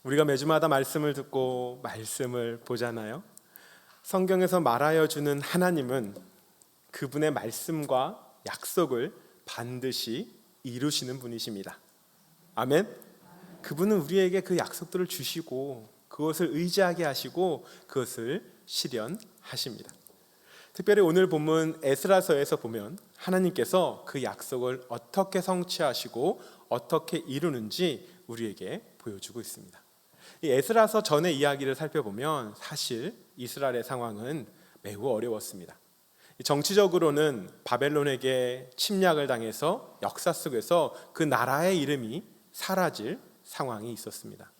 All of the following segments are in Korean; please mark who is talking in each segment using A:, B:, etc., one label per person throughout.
A: 우리가 매주마다 말씀을 듣고 말씀을 보잖아요. 성경에서 말하여 주는 하나님은 그분의 말씀과 약속을 반드시 이루시는 분이십니다. 아멘. 그분은 우리에게 그 약속들을 주시고 그것을 의지하게 하시고 그것을 실현하십니다. 특별히 오늘 본문 에스라서에서 보면 하나님께서 그 약속을 어떻게 성취하시고 어떻게 이루는지 우리에게 보여주고 있습니다. 이 에스라서 전의 이야기를 살펴보면 사실 이스라엘의 상황은 매우 어려웠습니다. 정치적으로는 바벨론에게 침략을 당해서 역사 속에서 그 나라의 이름이 사라질 상황이 있었습니다.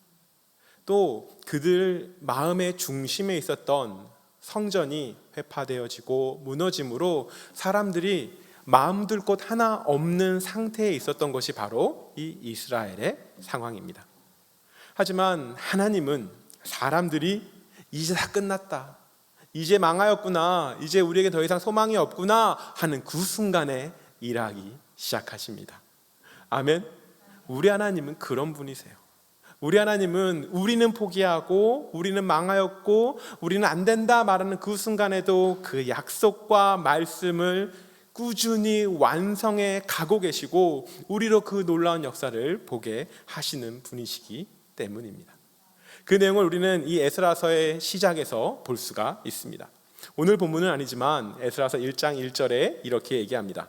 A: 또 그들 마음의 중심에 있었던 성전이 회파되어지고 무너짐으로 사람들이 마음 둘 곳 하나 없는 상태에 있었던 것이 바로 이 이스라엘의 상황입니다. 하지만 하나님은 사람들이 이제 다 끝났다, 이제 망하였구나, 이제 우리에게 더 이상 소망이 없구나 하는 그 순간에 일하기 시작하십니다. 아멘. 우리 하나님은 그런 분이세요. 우리 하나님은 우리는 포기하고 우리는 망하였고 우리는 안 된다 말하는 그 순간에도 그 약속과 말씀을 꾸준히 완성해 가고 계시고 우리로 그 놀라운 역사를 보게 하시는 분이시기 때문입니다. 그 내용을 우리는 이 에스라서의 시작에서 볼 수가 있습니다. 오늘 본문은 아니지만 에스라서 1장 1절에 이렇게 얘기합니다.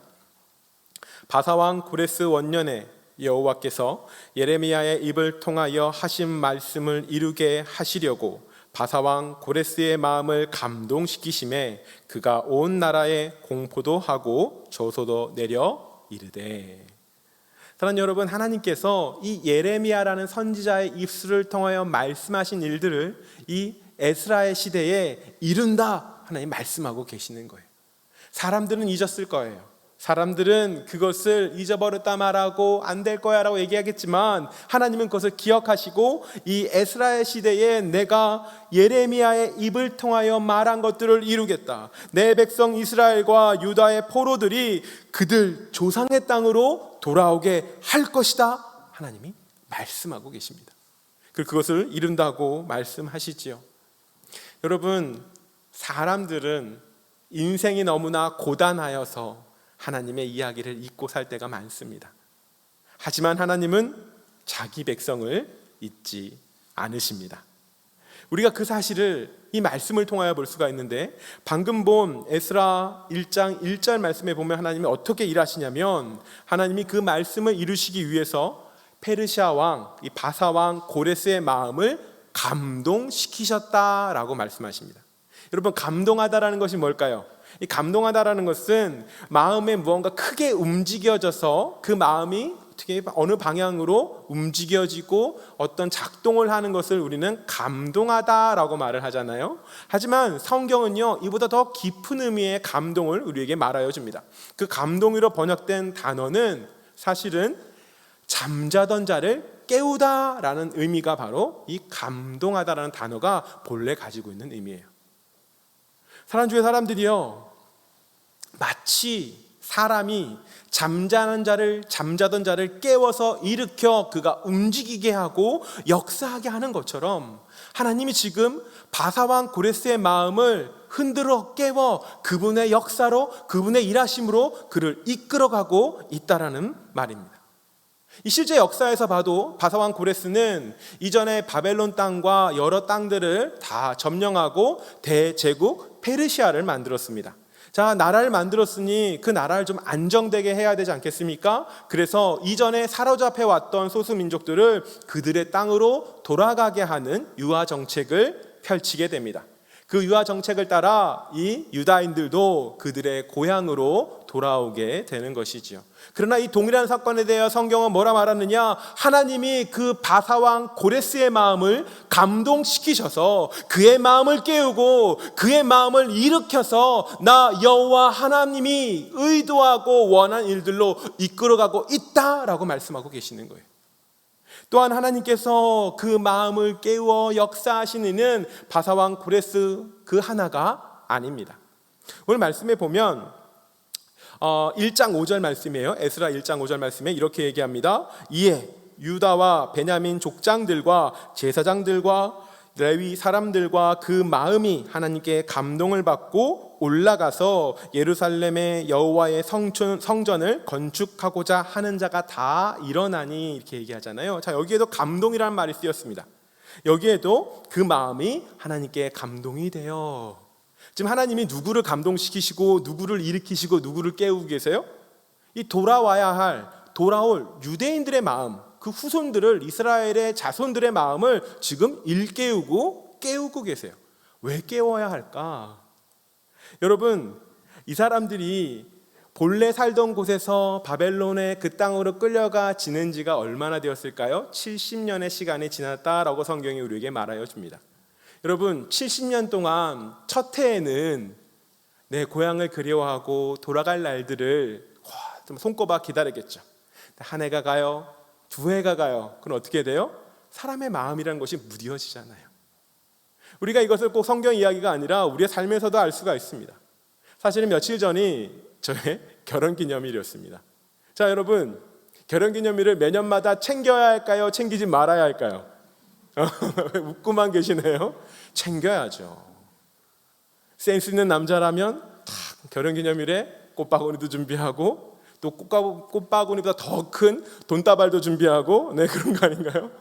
A: 바사왕 고레스 원년에 여호와께서 예레미야의 입을 통하여 하신 말씀을 이루게 하시려고 바사왕 고레스의 마음을 감동시키심에 그가 온 나라에 공포도 하고 조소도 내려 이르되. 사랑하는 여러분, 하나님께서 이 예레미야라는 선지자의 입술을 통하여 말씀하신 일들을 이 에스라의 시대에 이룬다 하나님 말씀하고 계시는 거예요. 사람들은 잊었을 거예요. 사람들은 그것을 잊어버렸다 말하고 안 될 거야 라고 얘기하겠지만 하나님은 그것을 기억하시고 이 에스라의 시대에 내가 예레미야의 입을 통하여 말한 것들을 이루겠다, 내 백성 이스라엘과 유다의 포로들이 그들 조상의 땅으로 돌아오게 할 것이다 하나님이 말씀하고 계십니다. 그리고 그것을 이룬다고 말씀하시지요. 여러분, 사람들은 인생이 너무나 고단하여서 하나님의 이야기를 잊고 살 때가 많습니다. 하지만 하나님은 자기 백성을 잊지 않으십니다. 우리가 그 사실을 이 말씀을 통하여 볼 수가 있는데, 방금 본 에스라 1장 1절 말씀에 보면 하나님이 어떻게 일하시냐면 하나님이 그 말씀을 이루시기 위해서 페르시아 왕, 이 바사 왕 고레스의 마음을 감동시키셨다라고 말씀하십니다. 여러분, 감동하다라는 것이 뭘까요? 이 감동하다라는 것은 마음에 무언가 크게 움직여져서 그 마음이 어떻게 어느 방향으로 움직여지고 어떤 작동을 하는 것을 우리는 감동하다라고 말을 하잖아요. 하지만 성경은요, 이보다 더 깊은 의미의 감동을 우리에게 말하여 줍니다. 그 감동으로 번역된 단어는 사실은 잠자던 자를 깨우다라는 의미가 바로 이 감동하다라는 단어가 본래 가지고 있는 의미예요. 사랑하는 주의 사람들이요, 마치 사람이 잠자던 자를 깨워서 일으켜 그가 움직이게 하고 역사하게 하는 것처럼 하나님이 지금 바사왕 고레스의 마음을 흔들어 깨워 그분의 역사로, 그분의 일하심으로 그를 이끌어가고 있다라는 말입니다. 이 실제 역사에서 봐도 바사왕 고레스는 이전에 바벨론 땅과 여러 땅들을 다 점령하고 대제국 페르시아를 만들었습니다. 자, 나라를 만들었으니 그 나라를 좀 안정되게 해야 되지 않겠습니까? 그래서 이전에 사로잡혀 왔던 소수민족들을 그들의 땅으로 돌아가게 하는 유화 정책을 펼치게 됩니다. 그 유화 정책을 따라 이 유다인들도 그들의 고향으로 돌아오게 되는 것이지요. 그러나 이 동일한 사건에 대해 성경은 뭐라 말하느냐? 하나님이 그 바사왕 고레스의 마음을 감동시키셔서 그의 마음을 깨우고 그의 마음을 일으켜서 나 여호와 하나님이 의도하고 원한 일들로 이끌어가고 있다라고 말씀하고 계시는 거예요. 또한 하나님께서 그 마음을 깨워 역사하시는 이는 바사왕 고레스 그 하나가 아닙니다. 오늘 말씀에 보면 1장 5절 말씀이에요. 에스라 1장 5절 말씀에 이렇게 얘기합니다. 이에 유다와 베냐민 족장들과 제사장들과 레위 사람들과 그 마음이 하나님께 감동을 받고 올라가서 예루살렘의 여호와의 성전을 건축하고자 하는 자가 다 일어나니 이렇게 얘기하잖아요. 자, 여기에도 감동이라는 말이 쓰였습니다. 여기에도 그 마음이 하나님께 감동이 돼요. 지금 하나님이 누구를 감동시키시고 누구를 일으키시고 누구를 깨우고 계세요? 이 돌아올 유대인들의 마음, 그 후손들을, 이스라엘의 자손들의 마음을 지금 일깨우고 깨우고 계세요. 왜 깨워야 할까? 여러분, 이 사람들이 본래 살던 곳에서 바벨론의 그 땅으로 끌려가 지낸 지가 얼마나 되었을까요? 70년의 시간이 지났다라고 성경이 우리에게 말하여 줍니다. 여러분, 70년 동안 첫 해에는 내 고향을 그리워하고 돌아갈 날들을 좀 손꼽아 기다리겠죠. 한 해가 가요, 두 해가 가요. 그럼 어떻게 돼요? 사람의 마음이라는 것이 무뎌지잖아요. 우리가 이것을 꼭 성경 이야기가 아니라 우리의 삶에서도 알 수가 있습니다. 사실은 며칠 전이 저의 결혼기념일이었습니다. 자, 여러분, 결혼기념일을 매년마다 챙겨야 할까요? 챙기지 말아야 할까요? 웃고만 계시네요. 챙겨야죠. 센스 있는 남자라면 결혼기념일에 꽃바구니도 준비하고 또 꽃바구니보다 더 큰 돈다발도 준비하고, 네, 그런 거 아닌가요?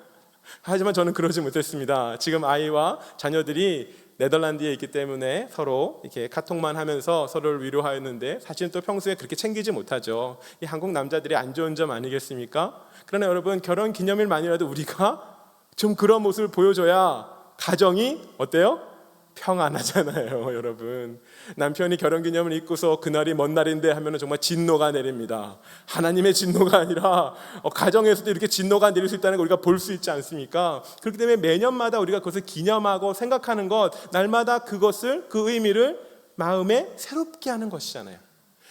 A: 하지만 저는 그러지 못했습니다. 지금 아이와 자녀들이 네덜란드에 있기 때문에 서로 이렇게 카톡만 하면서 서로를 위로하였는데, 사실은 또 평소에 그렇게 챙기지 못하죠. 이 한국 남자들이 안 좋은 점 아니겠습니까? 그러나 여러분, 결혼 기념일만이라도 우리가 좀 그런 모습을 보여줘야 가정이 어때요? 평안하잖아요. 여러분, 남편이 결혼기념을 입고서 그날이 먼 날인데 하면 정말 진노가 내립니다. 하나님의 진노가 아니라 가정에서도 이렇게 진노가 내릴 수 있다는 걸 우리가 볼 수 있지 않습니까? 그렇기 때문에 매년마다 우리가 그것을 기념하고 생각하는 것, 날마다 그것을, 그 의미를 마음에 새롭게 하는 것이잖아요.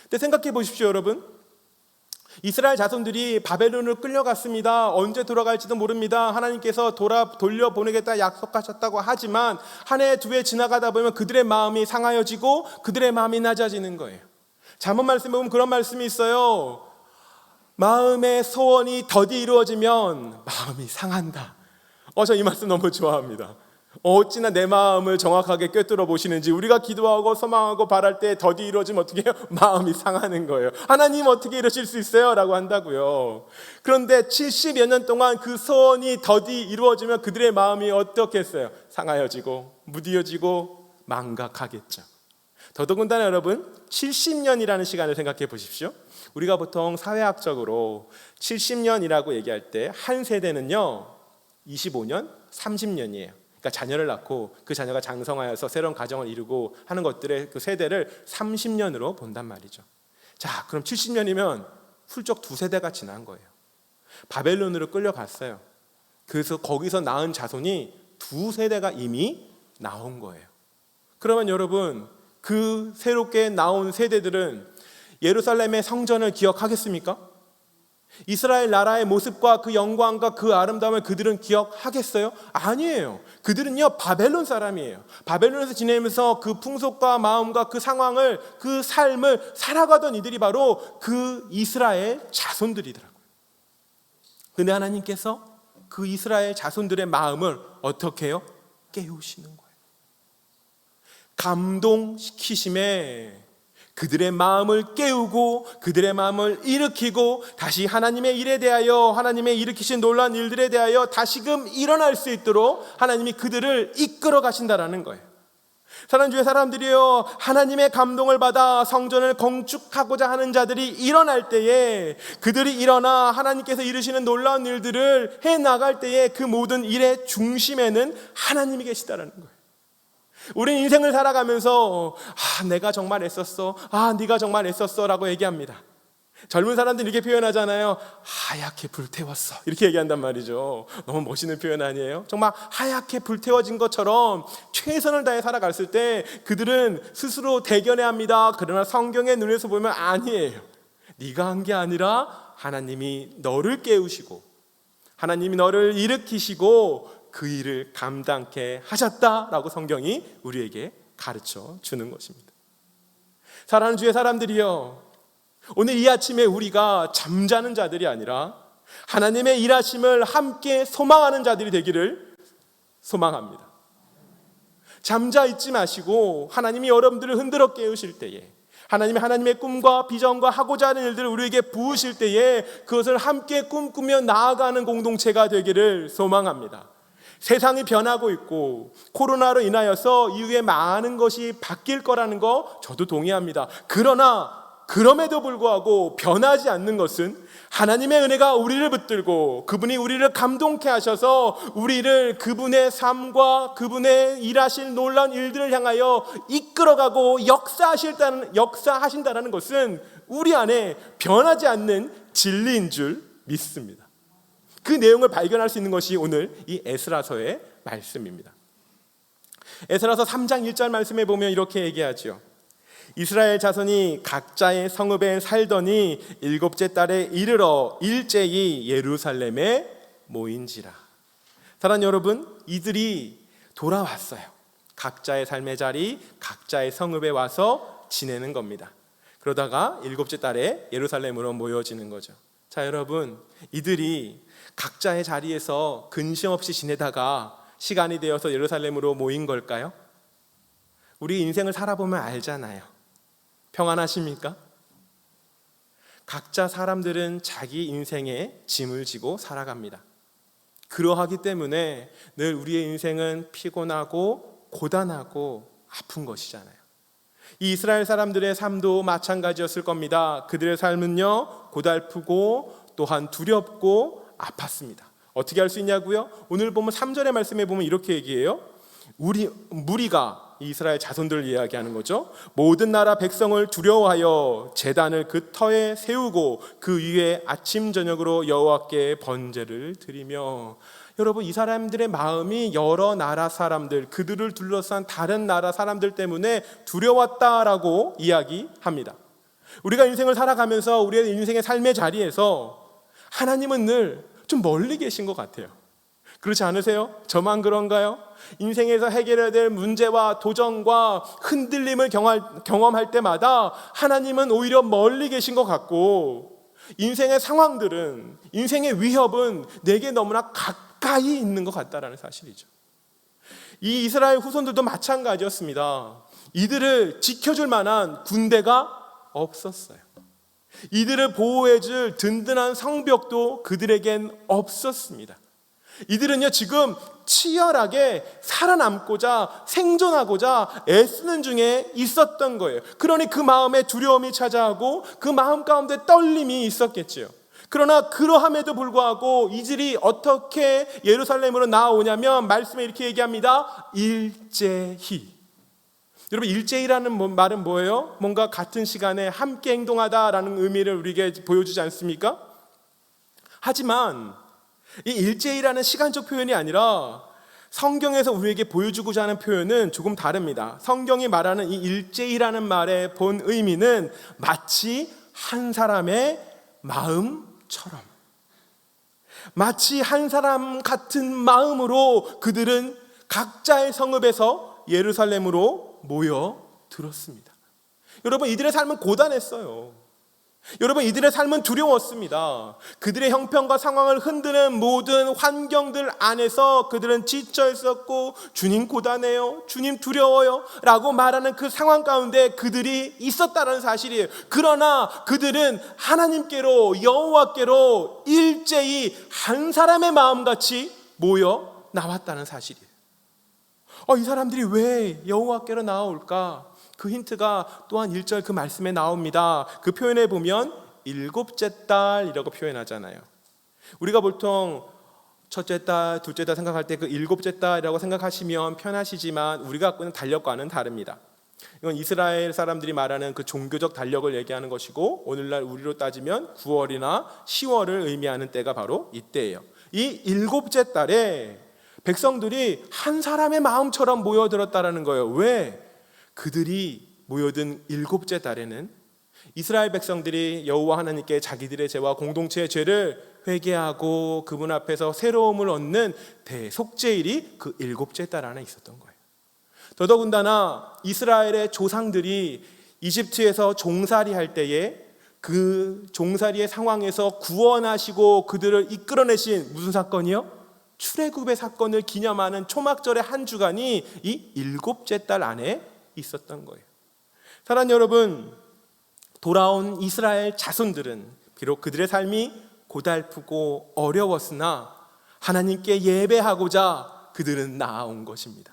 A: 근데 생각해 보십시오, 여러분. 이스라엘 자손들이 바벨론으로 끌려갔습니다. 언제 돌아갈지도 모릅니다. 하나님께서 돌려보내겠다 약속하셨다고 하지만 한 해, 두 해 지나가다 보면 그들의 마음이 상하여지고 그들의 마음이 낮아지는 거예요. 잠언 말씀에 보면 그런 말씀이 있어요. 마음의 소원이 더디 이루어지면 마음이 상한다. 저 이 말씀 너무 좋아합니다. 어찌나 내 마음을 정확하게 꿰뚫어 보시는지. 우리가 기도하고 소망하고 바랄 때 더디 이루어지면 어떻게 해요? 마음이 상하는 거예요. 하나님 어떻게 이러실 수 있어요? 라고 한다고요. 그런데 70여 년 동안 그 소원이 더디 이루어지면 그들의 마음이 어떻겠어요? 상하여지고 무디어지고 망각하겠죠. 더더군다나 여러분, 70년이라는 시간을 생각해 보십시오. 우리가 보통 사회학적으로 70년이라고 얘기할 때 한 세대는요 25년, 30년이에요. 그러니까 자녀를 낳고 그 자녀가 장성하여서 새로운 가정을 이루고 하는 것들의 그 세대를 30년으로 본단 말이죠. 자, 그럼 70년이면 훌쩍 두 세대가 지난 거예요. 바벨론으로 끌려갔어요. 그래서 거기서 낳은 자손이 두 세대가 이미 나온 거예요. 그러면 여러분, 그 새롭게 나온 세대들은 예루살렘의 성전을 기억하겠습니까? 이스라엘 나라의 모습과 그 영광과 그 아름다움을 그들은 기억하겠어요? 아니에요. 그들은요 바벨론 사람이에요. 바벨론에서 지내면서 그 풍속과 마음과 그 상황을, 그 삶을 살아가던 이들이 바로 그 이스라엘 자손들이더라고요. 근데 하나님께서 그 이스라엘 자손들의 마음을 어떻게 해요? 깨우시는 거예요. 감동시키심에 그들의 마음을 깨우고 그들의 마음을 일으키고 다시 하나님의 일에 대하여, 하나님의 일으키신 놀라운 일들에 대하여 다시금 일어날 수 있도록 하나님이 그들을 이끌어 가신다라는 거예요. 사랑하는 주의 사람들이요, 하나님의 감동을 받아 성전을 건축하고자 하는 자들이 일어날 때에, 그들이 일어나 하나님께서 이루시는 놀라운 일들을 해나갈 때에 그 모든 일의 중심에는 하나님이 계시다라는 거예요. 우린 인생을 살아가면서 내가 정말 애썼어, 네가 정말 애썼어 라고 얘기합니다. 젊은 사람들이 이렇게 표현하잖아요. 하얗게 불태웠어, 이렇게 얘기한단 말이죠. 너무 멋있는 표현 아니에요? 정말 하얗게 불태워진 것처럼 최선을 다해 살아갔을 때 그들은 스스로 대견해합니다. 그러나 성경의 눈에서 보면 아니에요. 네가 한 게 아니라 하나님이 너를 깨우시고 하나님이 너를 일으키시고 그 일을 감당케 하셨다라고 성경이 우리에게 가르쳐 주는 것입니다. 사랑하는 주의 사람들이여, 오늘 이 아침에 우리가 잠자는 자들이 아니라 하나님의 일하심을 함께 소망하는 자들이 되기를 소망합니다. 잠자 있지 마시고 하나님이 여러분들을 흔들어 깨우실 때에, 하나님이 하나님의 꿈과 비전과 하고자 하는 일들을 우리에게 부으실 때에 그것을 함께 꿈꾸며 나아가는 공동체가 되기를 소망합니다. 세상이 변하고 있고 코로나로 인하여서 이후에 많은 것이 바뀔 거라는 거 저도 동의합니다. 그러나 그럼에도 불구하고 변하지 않는 것은 하나님의 은혜가 우리를 붙들고 그분이 우리를 감동케 하셔서 우리를 그분의 삶과 그분의 일하실 놀라운 일들을 향하여 이끌어가고 역사하신다는 것은 우리 안에 변하지 않는 진리인 줄 믿습니다. 그 내용을 발견할 수 있는 것이 오늘 이 에스라서의 말씀입니다. 에스라서 3장 1절 말씀에 보면 이렇게 얘기하죠. 이스라엘 자손이 각자의 성읍에 살더니 일곱째 달에 이르러 일제히 예루살렘에 모인지라. 사랑하는 여러분, 이들이 돌아왔어요. 각자의 삶의 자리, 각자의 성읍에 와서 지내는 겁니다. 그러다가 일곱째 달에 예루살렘으로 모여지는 거죠. 자, 여러분, 이들이 각자의 자리에서 근심 없이 지내다가 시간이 되어서 예루살렘으로 모인 걸까요? 우리 인생을 살아보면 알잖아요. 평안하십니까? 각자 사람들은 자기 인생에 짐을 지고 살아갑니다. 그러하기 때문에 늘 우리의 인생은 피곤하고 고단하고 아픈 것이잖아요. 이 이스라엘 사람들의 삶도 마찬가지였을 겁니다. 그들의 삶은요, 고달프고 또한 두렵고 아팠습니다. 어떻게 할 수 있냐고요? 오늘 보면 3절의 말씀에 보면 이렇게 얘기해요. 무리가 이스라엘 자손들을 이야기하는 거죠. 모든 나라 백성을 두려워하여 제단을 그 터에 세우고 그 위에 아침 저녁으로 여호와께 번제를 드리며. 여러분, 이 사람들의 마음이 여러 나라 사람들, 그들을 둘러싼 다른 나라 사람들 때문에 두려웠다라고 이야기합니다. 우리가 인생을 살아가면서 우리의 인생의 삶의 자리에서 하나님은 늘 좀 멀리 계신 것 같아요. 그렇지 않으세요? 저만 그런가요? 인생에서 해결해야 될 문제와 도전과 흔들림을 경험할 때마다 하나님은 오히려 멀리 계신 것 같고, 인생의 상황들은, 인생의 위협은 내게 너무나 가까이 있는 것 같다라는 사실이죠. 이 이스라엘 후손들도 마찬가지였습니다. 이들을 지켜줄 만한 군대가 없었어요. 이들을 보호해줄 든든한 성벽도 그들에겐 없었습니다. 이들은요, 지금 치열하게 살아남고자 생존하고자 애쓰는 중에 있었던 거예요. 그러니 그 마음에 두려움이 찾아오고 그 마음 가운데 떨림이 있었겠지요. 그러나 그러함에도 불구하고 이들이 어떻게 예루살렘으로 나오냐면 말씀에 이렇게 얘기합니다. 일제히. 여러분, 일제히라는 말은 뭐예요? 뭔가 같은 시간에 함께 행동하다라는 의미를 우리에게 보여주지 않습니까? 하지만 이 일제히라는 시간적 표현이 아니라 성경에서 우리에게 보여주고자 하는 표현은 조금 다릅니다. 성경이 말하는 이 일제히라는 말의 본 의미는 마치 한 사람의 마음처럼, 마치 한 사람 같은 마음으로 그들은 각자의 성읍에서 예루살렘으로 모여들었습니다. 여러분, 이들의 삶은 고단했어요. 여러분, 이들의 삶은 두려웠습니다. 그들의 형편과 상황을 흔드는 모든 환경들 안에서 그들은 지쳐 있었고, 주님 고단해요, 주님 두려워요 라고 말하는 그 상황 가운데 그들이 있었다는 사실이에요. 그러나 그들은 하나님께로, 여호와께로 일제히 한 사람의 마음같이 모여 나왔다는 사실이에요. 이 사람들이 왜 여호와께로 나올까? 그 힌트가 또한 1절 그 말씀에 나옵니다. 그 표현에 보면 일곱째 달이라고 표현하잖아요. 우리가 보통 첫째 달, 둘째 달 생각할 때 그 일곱째 달이라고 생각하시면 편하시지만 우리가 갖고 있는 달력과는 다릅니다. 이건 이스라엘 사람들이 말하는 그 종교적 달력을 얘기하는 것이고, 오늘날 우리로 따지면 9월이나 10월을 의미하는 때가 바로 이때예요. 이 일곱째 달에 백성들이 한 사람의 마음처럼 모여들었다는 거예요. 왜? 그들이 모여든 일곱째 달에는 이스라엘 백성들이 여호와 하나님께 자기들의 죄와 공동체의 죄를 회개하고 그분 앞에서 새로움을 얻는 대속죄일이 그 일곱째 달 안에 있었던 거예요. 더더군다나 이스라엘의 조상들이 이집트에서 종살이 할 때에 그 종살이의 상황에서 구원하시고 그들을 이끌어내신 무슨 사건이요? 출애굽의 사건을 기념하는 초막절의 한 주간이 이 7째 달 안에 있었던 거예요. 사랑하는 여러분, 돌아온 이스라엘 자손들은 비록 그들의 삶이 고달프고 어려웠으나 하나님께 예배하고자 그들은 나아온 것입니다.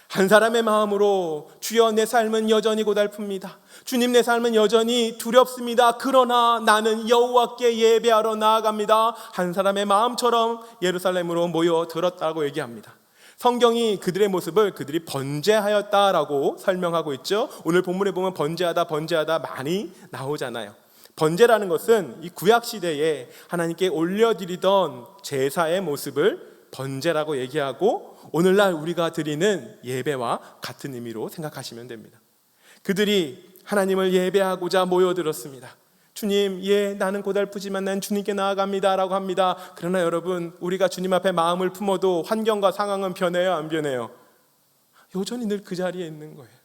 A: 한 사람의 마음으로 주여 내 삶은 여전히 고달픕니다. 주님 내 삶은 여전히 두렵습니다. 그러나 나는 여호와께 예배하러 나아갑니다. 한 사람의 마음처럼 예루살렘으로 모여들었다고 얘기합니다. 성경이 그들의 모습을 그들이 번제하였다라고 설명하고 있죠. 오늘 본문에 보면 번제하다 많이 나오잖아요. 번제라는 것은 이 구약 시대에 하나님께 올려드리던 제사의 모습을 번제라고 얘기하고 오늘날 우리가 드리는 예배와 같은 의미로 생각하시면 됩니다. 그들이 하나님을 예배하고자 모여들었습니다. 주님, 나는 고달프지만 난 주님께 나아갑니다 라고 합니다. 그러나 여러분, 우리가 주님 앞에 마음을 품어도 환경과 상황은 변해요, 안 변해요? 여전히 늘 그 자리에 있는 거예요.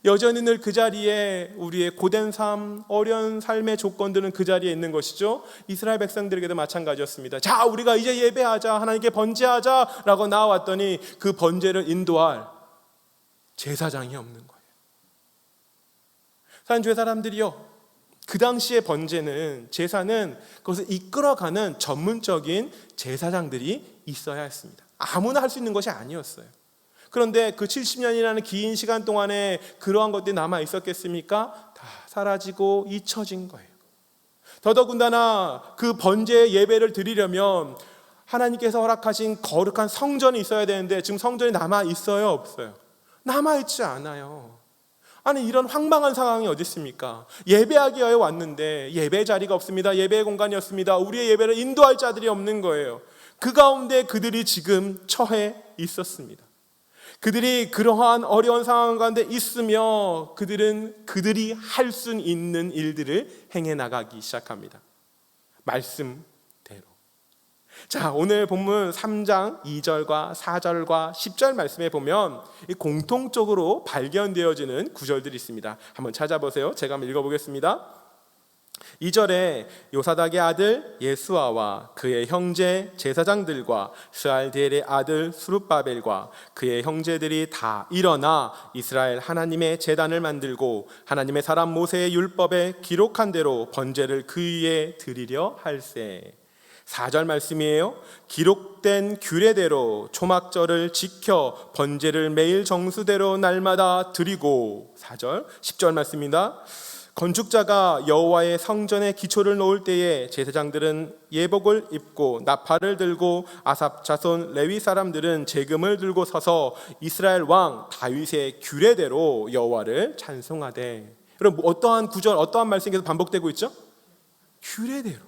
A: 여전히 늘 그 자리에 우리의 고된 삶, 어려운 삶의 조건들은 그 자리에 있는 것이죠. 이스라엘 백성들에게도 마찬가지였습니다. 자, 우리가 이제 예배하자, 하나님께 번제하자 라고 나와왔더니 그 번제를 인도할 제사장이 없는 거예요. 사랑하는 주의 사람들이요, 그 당시의 번제는, 제사는 그것을 이끌어가는 전문적인 제사장들이 있어야 했습니다. 아무나 할 수 있는 것이 아니었어요. 그런데 그 70년이라는 긴 시간 동안에 그러한 것들이 남아 있었겠습니까? 다 사라지고 잊혀진 거예요. 더더군다나 그 번제의 예배를 드리려면 하나님께서 허락하신 거룩한 성전이 있어야 되는데 지금 성전이 남아 있어요, 없어요? 남아 있지 않아요. 아니, 이런 황망한 상황이 어디 있습니까? 예배하기 위해 왔는데 예배 자리가 없습니다. 예배의 공간이 없습니다. 우리의 예배를 인도할 자들이 없는 거예요. 그 가운데 그들이 지금 처해 있었습니다. 그들이 그러한 어려운 상황 가운데 있으며 그들이 할 수 있는 일들을 행해 나가기 시작합니다. 말씀대로. 자, 오늘 본문 3장 2절과 4절과 10절 말씀에 보면 공통적으로 발견되어지는 구절들이 있습니다. 한번 찾아보세요. 제가 한번 읽어보겠습니다. 2절에 요사닥의 아들 예수아와 그의 형제 제사장들과 스알디엘의 아들 스룹바벨과 그의 형제들이 다 일어나 이스라엘 하나님의 제단을 만들고 하나님의 사람 모세의 율법에 기록한 대로 번제를 그 위에 드리려 할세. 4절 말씀이에요. 기록된 규례대로 초막절을 지켜 번제를 매일 정수대로 날마다 드리고. 4절 10절 말씀입니다. 건축자가 여호와의 성전에 기초를 놓을 때에 제사장들은 예복을 입고 나팔을 들고 아삽 자손 레위 사람들은 제금을 들고 서서 이스라엘 왕 다윗의 규례대로 여호와를 찬송하되. 여러분, 어떠한 구절, 어떠한 말씀이 계속 반복되고 있죠? 규례대로.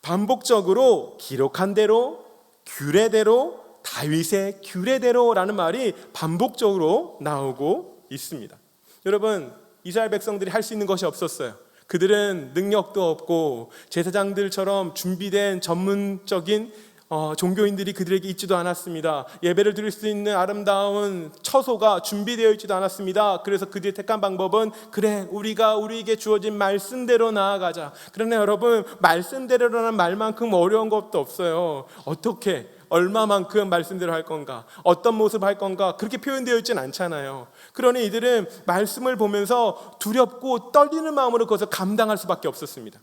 A: 반복적으로 기록한 대로, 규례대로, 다윗의 규례대로라는 말이 반복적으로 나오고 있습니다. 여러분, 이스라엘 백성들이 할 수 있는 것이 없었어요. 그들은 능력도 없고 제사장들처럼 준비된 전문적인 종교인들이 그들에게 있지도 않았습니다. 예배를 드릴 수 있는 아름다운 처소가 준비되어 있지도 않았습니다. 그래서 그들이 택한 방법은 우리에게 주어진 말씀대로 나아가자. 그러나 여러분, 말씀대로라는 말만큼 어려운 것도 없어요. 어떻게, 얼마만큼 말씀대로 할 건가, 어떤 모습 할 건가, 그렇게 표현되어 있지는 않잖아요. 그러니 이들은 말씀을 보면서 두렵고 떨리는 마음으로 그것을 감당할 수밖에 없었습니다.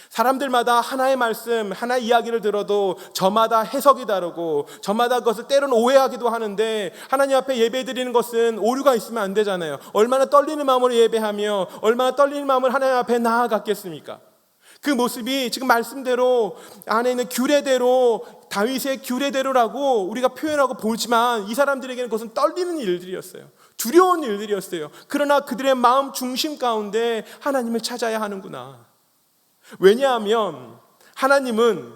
A: 사람들마다 하나의 말씀, 하나의 이야기를 들어도 저마다 해석이 다르고 저마다 그것을 때로는 오해하기도 하는데, 하나님 앞에 예배드리는 것은 오류가 있으면 안 되잖아요. 얼마나 떨리는 마음으로 예배하며 얼마나 떨리는 마음으로 하나님 앞에 나아갔겠습니까? 그 모습이 지금 말씀대로 안에 있는 규례대로, 다윗의 규례대로라고 우리가 표현하고 보지만 이 사람들에게는 그것은 떨리는 일들이었어요. 두려운 일들이었어요. 그러나 그들의 마음 중심 가운데 하나님을 찾아야 하는구나. 왜냐하면 하나님은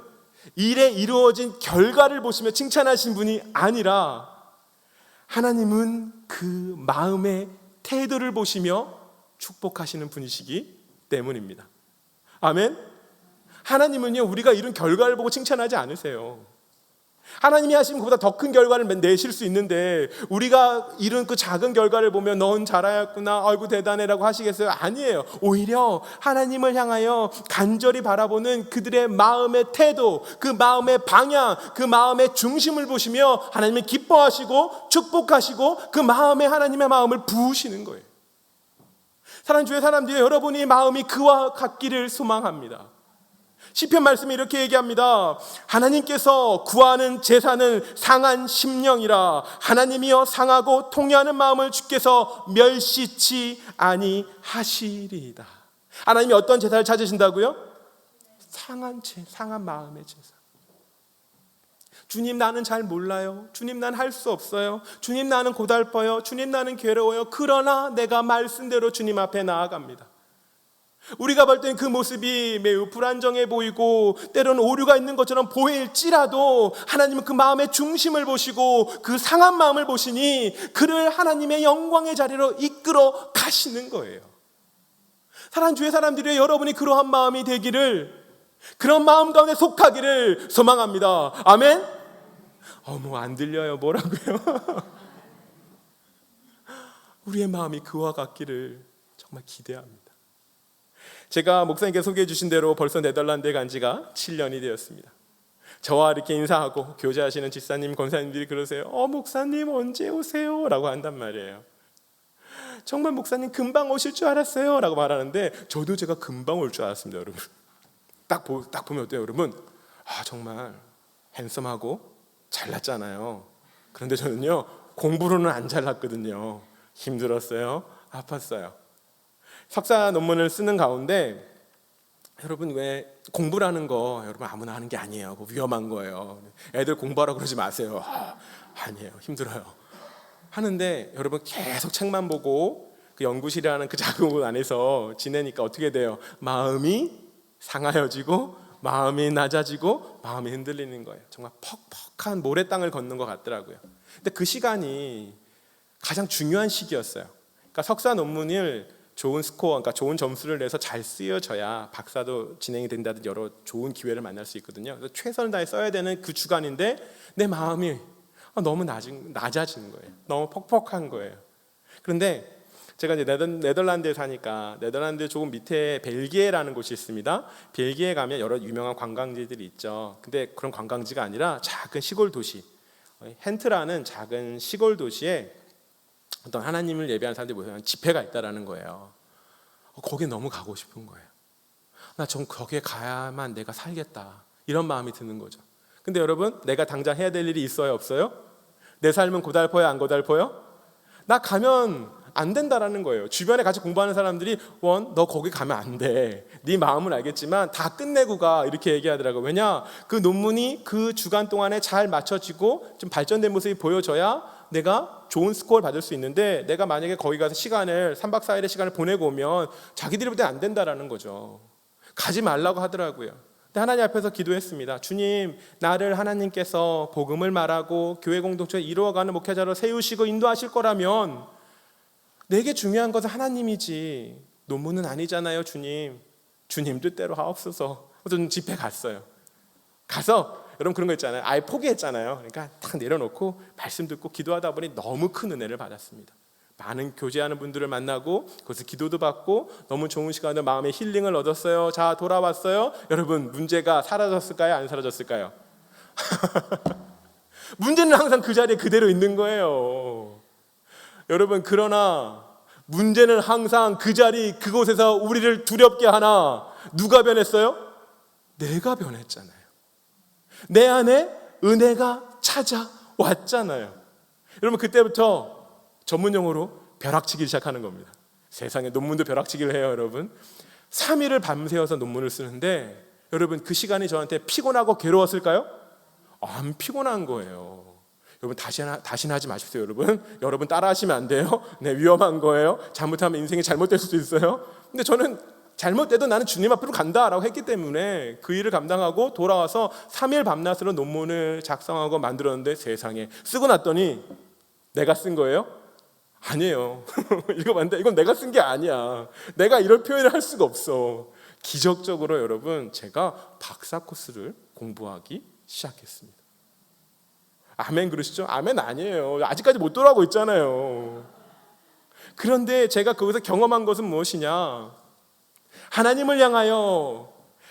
A: 일에 이루어진 결과를 보시며 칭찬하신 분이 아니라 하나님은 그 마음의 태도를 보시며 축복하시는 분이시기 때문입니다. 아멘. 하나님은요, 우리가 이룬 결과를 보고 칭찬하지 않으세요. 하나님이 하시면 그보다 더 큰 결과를 내실 수 있는데 우리가 이룬 그 작은 결과를 보면 넌 잘하였구나, 아이고 대단해라고 하시겠어요? 아니에요. 오히려 하나님을 향하여 간절히 바라보는 그들의 마음의 태도, 그 마음의 방향, 그 마음의 중심을 보시며 하나님이 기뻐하시고 축복하시고 그 마음에 하나님의 마음을 부으시는 거예요. 사랑하는 주의 사람들이, 여러분이 마음이 그와 같기를 소망합니다. 시편 말씀이 이렇게 얘기합니다. 하나님께서 구하는 제사는 상한 심령이라. 하나님이여 상하고 통회하는 마음을 주께서 멸시치 아니하시리이다. 하나님이 어떤 제사를 찾으신다고요? 상한 마음의 제사. 주님, 나는 잘 몰라요. 주님, 난 할 수 없어요. 주님, 나는 고달퍼요. 주님, 나는 괴로워요. 그러나 내가 말씀대로 주님 앞에 나아갑니다. 우리가 볼 땐 그 모습이 매우 불안정해 보이고 때로는 오류가 있는 것처럼 보일지라도 하나님은 그 마음의 중심을 보시고 그 상한 마음을 보시니 그를 하나님의 영광의 자리로 이끌어 가시는 거예요. 사랑하는 주의 사람들이, 여러분이 그러한 마음이 되기를, 그런 마음 가운데 속하기를 소망합니다. 아멘? 뭐 안 들려요. 뭐라고요? 우리의 마음이 그와 같기를 정말 기대합니다. 제가 목사님께 소개해 주신 대로 벌써 네덜란드에 간 지가 7년이 되었습니다. 저와 이렇게 인사하고 교제하시는 집사님, 권사님들이 그러세요. 목사님 언제 오세요? 라고 한단 말이에요. 정말 목사님 금방 오실 줄 알았어요 라고 말하는데, 저도 제가 금방 올 줄 알았습니다. 여러분, 딱 보면 어때요 여러분? 정말 핸섬하고 잘났잖아요. 그런데 저는요, 공부로는 안 잘났거든요. 힘들었어요. 아팠어요. 석사 논문을 쓰는 가운데, 여러분, 왜 공부라는 거 여러분 아무나 하는 게 아니에요. 위험한 거예요. 애들 공부하라고 그러지 마세요. 아니에요. 힘들어요. 하는데 여러분, 계속 책만 보고 그 연구실이라는 그 작은 곳 안에서 지내니까 어떻게 돼요? 마음이 상하여지고 마음이 낮아지고 마음이 흔들리는 거예요. 정말 퍽퍽한 모래땅을 걷는 것 같더라고요. 근데 그 시간이 가장 중요한 시기였어요. 그러니까 석사 논문을 좋은 스코어, 그러니까 좋은 점수를 내서 잘 쓰여져야 박사도 진행이 된다든 여러 좋은 기회를 만날 수 있거든요. 그래서 최선을 다해 써야 되는 그 주간인데 내 마음이 너무 낮아지는 거예요. 너무 퍽퍽한 거예요. 그런데 제가 이제 네덜란드에 사니까, 네덜란드 조금 밑에 벨기에라는 곳이 있습니다. 벨기에 가면 여러 유명한 관광지들이 있죠. 근데 그런 관광지가 아니라 작은 시골 도시, 헨트라는 작은 시골 도시에 어떤 하나님을 예배하는 사람들이 모여서 집회가 있다라는 거예요. 거기에 너무 가고 싶은 거예요. 나 좀 거기에 가야만 내가 살겠다, 이런 마음이 드는 거죠. 근데 여러분, 내가 당장 해야 될 일이 있어요, 없어요? 내 삶은 고달퍼요, 안 고달퍼요? 나 가면 안 된다라는 거예요. 주변에 같이 공부하는 사람들이, 너 거기 가면 안 돼. 네 마음은 알겠지만 다 끝내고 가, 이렇게 얘기하더라고요. 왜냐? 그 논문이 그 주간 동안에 잘 맞춰지고 좀 발전된 모습이 보여져야 내가 좋은 스코어를 받을 수 있는데, 내가 만약에 거기 가서 3박 4일의 시간을 보내고 오면 자기들이 볼 때 안 된다라는 거죠. 가지 말라고 하더라고요. 근데 하나님 앞에서 기도했습니다. 주님, 나를 하나님께서 복음을 말하고 교회 공동체를 이루어가는 목회자로 세우시고 인도하실 거라면 내게 중요한 것은 하나님이지 논문은 아니잖아요. 주님 뜻대로 하옵소서. 저는 집회 갔어요. 가서 여러분 그런 거 있잖아요. 아예 포기했잖아요. 그러니까 딱 내려놓고 말씀 듣고 기도하다 보니 너무 큰 은혜를 받았습니다. 많은 교제하는 분들을 만나고 거기서 기도도 받고 너무 좋은 시간을, 마음의 힐링을 얻었어요. 자, 돌아왔어요. 여러분, 문제가 사라졌을까요? 안 사라졌을까요? 문제는 항상 그 자리에 그대로 있는 거예요. 여러분, 그러나 문제는 항상 그 자리, 그곳에서 우리를 두렵게 하나 누가 변했어요? 내가 변했잖아요. 내 안에 은혜가 찾아왔잖아요. 여러분, 그때부터 전문용어로 벼락치기 시작하는 겁니다. 세상에 논문도 벼락치기를 해요. 여러분, 3일을 밤새워서 논문을 쓰는데, 여러분 그 시간이 저한테 피곤하고 괴로웠을까요? 안 피곤한 거예요. 여러분 다시는 하지 마십시오. 여러분 따라하시면 안 돼요. 네, 위험한 거예요. 잘못하면 인생이 잘못될 수도 있어요. 근데 저는 잘못돼도 나는 주님 앞으로 간다라고 했기 때문에 그 일을 감당하고 돌아와서 3일 밤낮으로 논문을 작성하고 만들었는데, 세상에 쓰고 났더니 내가 쓴 거예요? 아니에요. 읽어봤는데 이건 내가 쓴 게 아니야. 내가 이런 표현을 할 수가 없어. 기적적으로 여러분, 제가 박사 코스를 공부하기 시작했습니다. 아멘 그러시죠? 아멘 아니에요. 아직까지 못 돌아오고 있잖아요. 그런데 제가 거기서 경험한 것은 무엇이냐? 하나님을 향하여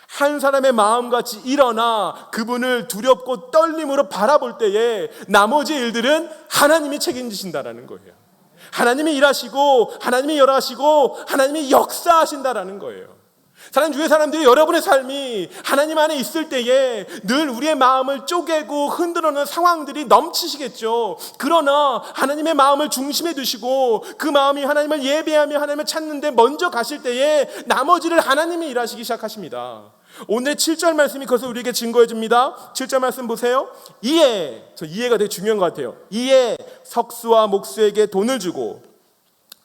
A: 한 사람의 마음같이 일어나 그분을 두렵고 떨림으로 바라볼 때에 나머지 일들은 하나님이 책임지신다라는 거예요. 하나님이 일하시고 하나님이 열하시고 하나님이 역사하신다라는 거예요. 사랑하는 주의 사람들이, 여러분의 삶이 하나님 안에 있을 때에 늘 우리의 마음을 쪼개고 흔들어놓는 상황들이 넘치시겠죠. 그러나 하나님의 마음을 중심에 두시고 그 마음이 하나님을 예배하며 하나님을 찾는데 먼저 가실 때에 나머지를 하나님이 일하시기 시작하십니다. 오늘의 7절 말씀이 그것을 우리에게 증거해 줍니다. 7절 말씀 보세요. 이에, 저 이해가 되게 중요한 것 같아요. 이에 석수와 목수에게 돈을 주고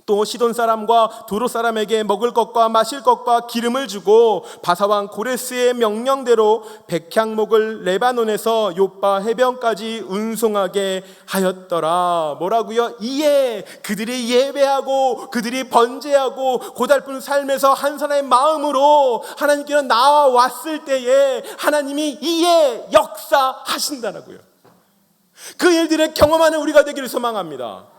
A: 또 시돈 사람과 두로 사람에게 먹을 것과 마실 것과 기름을 주고 바사왕 고레스의 명령대로 백향목을 레바논에서 요빠 해변까지 운송하게 하였더라. 뭐라고요? 이에 그들이 예배하고 그들이 번제하고 고달픈 삶에서 한 사람의 마음으로 하나님께로 나와왔을 때에 하나님이 이에 역사하신다라고요. 그 일들을 경험하는 우리가 되기를 소망합니다.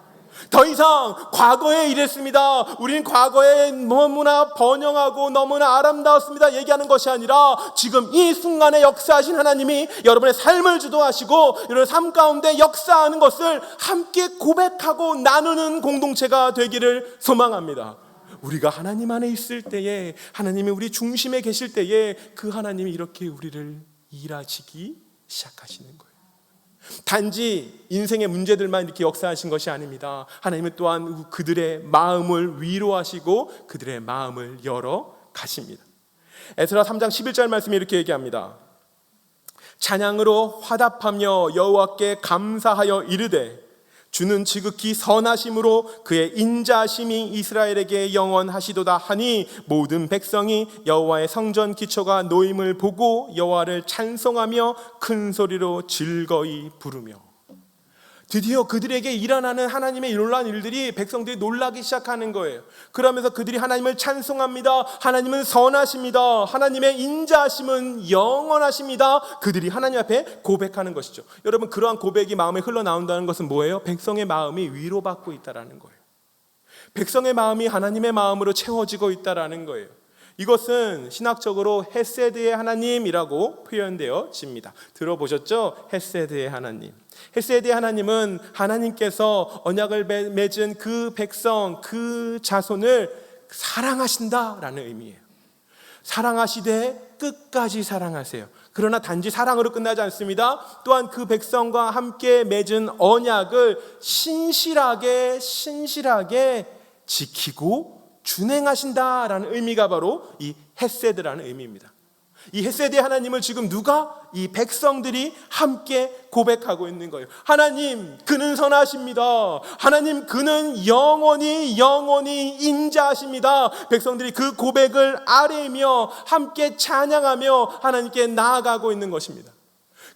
A: 더 이상 과거에 이랬습니다, 우리는 과거에 너무나 번영하고 너무나 아름다웠습니다 얘기하는 것이 아니라 지금 이 순간에 역사하신 하나님이 여러분의 삶을 주도하시고 여러분의 삶 가운데 역사하는 것을 함께 고백하고 나누는 공동체가 되기를 소망합니다. 우리가 하나님 안에 있을 때에, 하나님이 우리 중심에 계실 때에 그 하나님이 이렇게 우리를 일하시기 시작하시는 거예요. 단지 인생의 문제들만 이렇게 역사하신 것이 아닙니다. 하나님은 또한 그들의 마음을 위로하시고 그들의 마음을 열어 가십니다. 에스라 3장 11절 말씀이 이렇게 얘기합니다. 찬양으로 화답하며 여호와께 감사하여 이르되 주는 지극히 선하심으로 그의 인자하심이 이스라엘에게 영원하시도다 하니 모든 백성이 여호와의 성전 기초가 놓임을 보고 여호와를 찬송하며 큰 소리로 즐거이 부르며. 드디어 그들에게 일어나는 하나님의 놀라운 일들이 백성들이 놀라기 시작하는 거예요. 그러면서 그들이 하나님을 찬송합니다. 하나님은 선하십니다. 하나님의 인자하심은 영원하십니다. 그들이 하나님 앞에 고백하는 것이죠. 여러분, 그러한 고백이 마음에 흘러나온다는 것은 뭐예요? 백성의 마음이 위로받고 있다는 거예요. 백성의 마음이 하나님의 마음으로 채워지고 있다는 거예요. 이것은 신학적으로 헤세드의 하나님이라고 표현되어집니다. 들어보셨죠? 헤세드의 하나님. 헤세드의 하나님은 하나님께서 언약을 맺은 그 백성, 그 자손을 사랑하신다라는 의미예요. 사랑하시되 끝까지 사랑하세요. 그러나 단지 사랑으로 끝나지 않습니다. 또한 그 백성과 함께 맺은 언약을 신실하게 지키고 준행하신다라는 의미가 바로 이 헤세드라는 의미입니다. 이 헤세드의 하나님을 지금 누가? 이 백성들이 함께 고백하고 있는 거예요. 하나님, 그는 선하십니다. 하나님, 그는 영원히 인자하십니다. 백성들이 그 고백을 아뢰며 함께 찬양하며 하나님께 나아가고 있는 것입니다.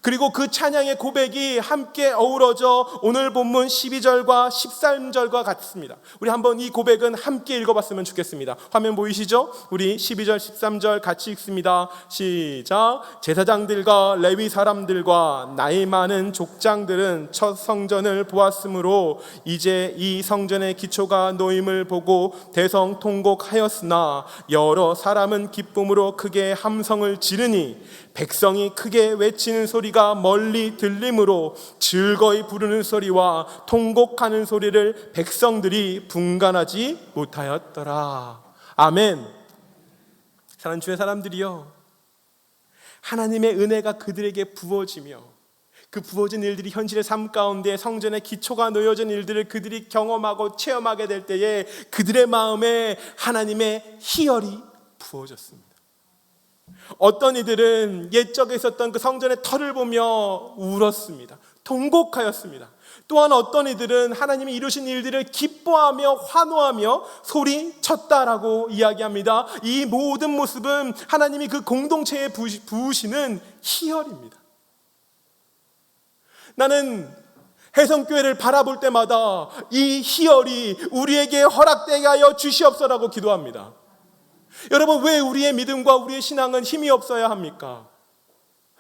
A: 그리고 그 찬양의 고백이 함께 어우러져 오늘 본문 12절과 13절과 같습니다. 우리 한번 이 고백은 함께 읽어봤으면 좋겠습니다. 화면 보이시죠? 우리 12절 13절 같이 읽습니다. 시작. 제사장들과 레위 사람들과 나이 많은 족장들은 첫 성전을 보았으므로 이제 이 성전의 기초가 놓임을 보고 대성통곡하였으나 여러 사람은 기쁨으로 크게 함성을 지르니 백성이 크게 외치는 소리가 멀리 들리므로 즐거이 부르는 소리와 통곡하는 소리를 백성들이 분간하지 못하였더라. 아멘. 사랑하는 주의 사람들이여, 하나님의 은혜가 그들에게 부어지며 그 부어진 일들이 현실의 삶 가운데 성전의 기초가 놓여진 일들을 그들이 경험하고 체험하게 될 때에 그들의 마음에 하나님의 희열이 부어졌습니다. 어떤 이들은 옛적에 있었던 그 성전의 터를 보며 울었습니다. 통곡하였습니다. 또한 어떤 이들은 하나님이 이루신 일들을 기뻐하며 환호하며 소리쳤다라고 이야기합니다. 이 모든 모습은 하나님이 그 공동체에 부으시는 희열입니다. 나는 해성교회를 바라볼 때마다 이 희열이 우리에게 허락되게 하여 주시옵소서라고 기도합니다. 여러분, 왜 우리의 믿음과 우리의 신앙은 힘이 없어야 합니까?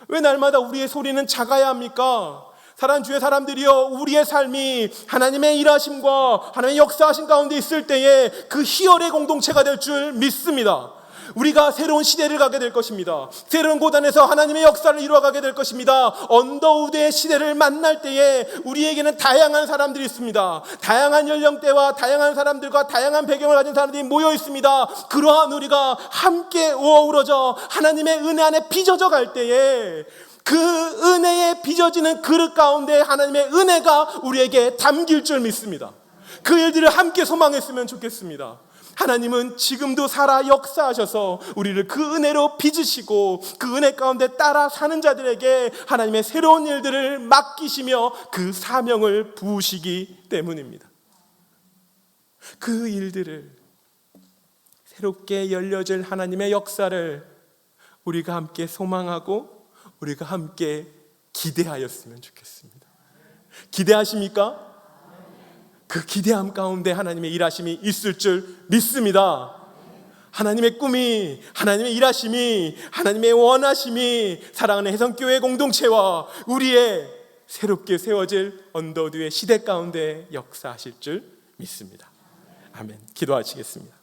A: 왜 날마다 우리의 소리는 작아야 합니까? 사랑하는 주의 사람들이여, 우리의 삶이 하나님의 일하심과 하나님의 역사하심 가운데 있을 때에 그 희열의 공동체가 될 줄 믿습니다. 우리가 새로운 시대를 가게 될 것입니다. 새로운 고단에서 하나님의 역사를 이루어가게 될 것입니다. 언더우드의 시대를 만날 때에 우리에게는 다양한 사람들이 있습니다. 다양한 연령대와 다양한 사람들과 다양한 배경을 가진 사람들이 모여 있습니다. 그러한 우리가 함께 어우러져 하나님의 은혜 안에 빚어져 갈 때에 그 은혜에 빚어지는 그릇 가운데 하나님의 은혜가 우리에게 담길 줄 믿습니다. 그 일들을 함께 소망했으면 좋겠습니다. 하나님은 지금도 살아 역사하셔서 우리를 그 은혜로 빚으시고 그 은혜 가운데 따라 사는 자들에게 하나님의 새로운 일들을 맡기시며 그 사명을 부으시기 때문입니다. 그 일들을, 새롭게 열려질 하나님의 역사를 우리가 함께 소망하고 우리가 함께 기대하였으면 좋겠습니다. 기대하십니까? 그 기대함 가운데 하나님의 일하심이 있을 줄 믿습니다. 하나님의 꿈이, 하나님의 일하심이, 하나님의 원하심이 사랑하는 해성교회 공동체와 우리의 새롭게 세워질 언더우드의 시대 가운데 역사하실 줄 믿습니다. 아멘. 기도하시겠습니다.